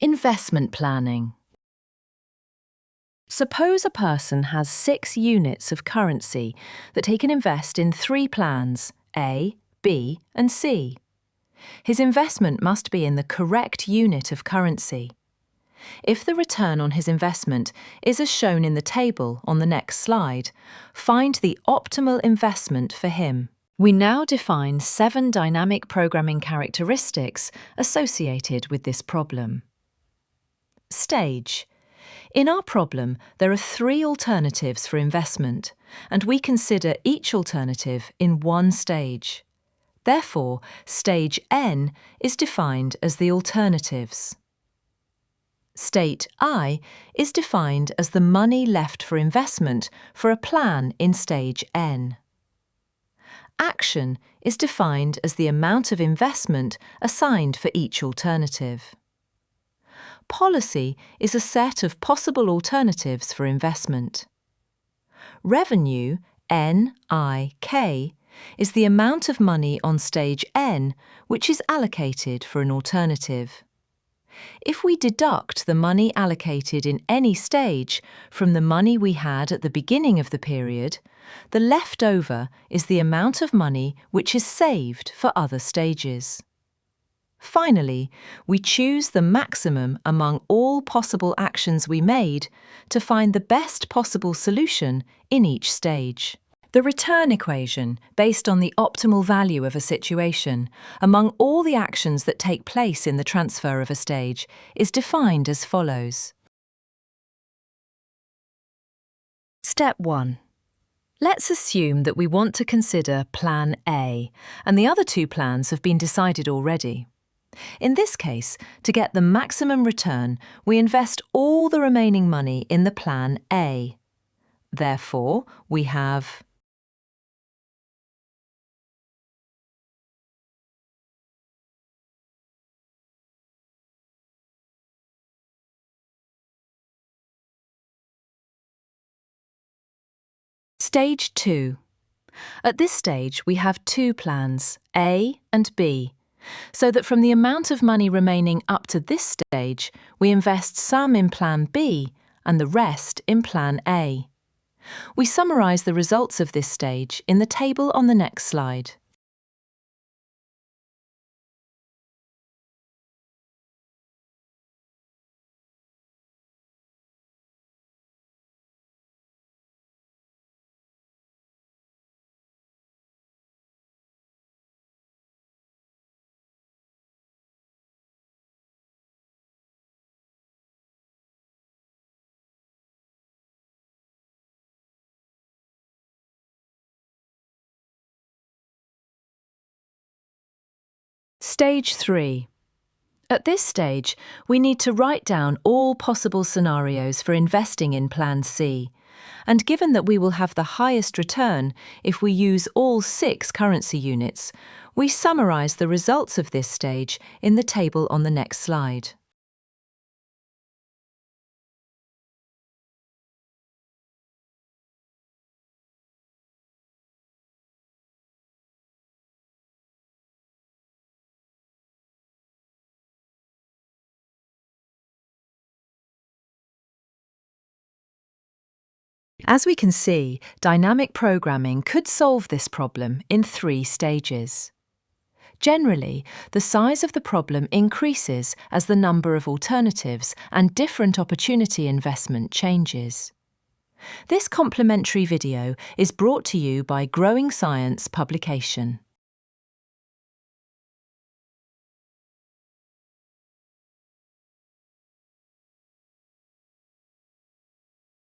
Investment planning. Suppose a person has 6 units of currency that he can invest in 3 plans, A, B and C. His investment must be in the correct unit of currency. If the return on his investment is as shown in the table on the next slide, find the optimal investment for him. We now define 7 dynamic programming characteristics associated with this problem. Stage. In our problem, there are 3 alternatives for investment, and we consider each alternative in one stage. Therefore, stage N is defined as the alternatives. State I is defined as the money left for investment for a plan in stage N. Action is defined as the amount of investment assigned for each alternative. Policy is a set of possible alternatives for investment. Revenue, NIK, is the amount of money on stage N which is allocated for an alternative. If we deduct the money allocated in any stage from the money we had at the beginning of the period, the leftover is the amount of money which is saved for other stages. Finally, we choose the maximum among all possible actions we made to find the best possible solution in each stage. The return equation, based on the optimal value of a situation among all the actions that take place in the transfer of a stage, is defined as follows. Step 1. Let's assume that we want to consider Plan A, and the other 2 plans have been decided already. In this case, to get the maximum return, we invest all the remaining money in the Plan A. Therefore, we have Stage 2. At this stage, we have 2 plans, A and B, so that from the amount of money remaining up to this stage, we invest some in Plan B and the rest in Plan A. We summarise the results of this stage in the table on the next slide. Stage 3. At this stage, we need to write down all possible scenarios for investing in Plan C, and given that we will have the highest return if we use all 6 currency units, we summarise the results of this stage in the table on the next slide. As we can see, dynamic programming could solve this problem in 3 stages. Generally, the size of the problem increases as the number of alternatives and different opportunity investment changes. This complimentary video is brought to you by Growing Science publication.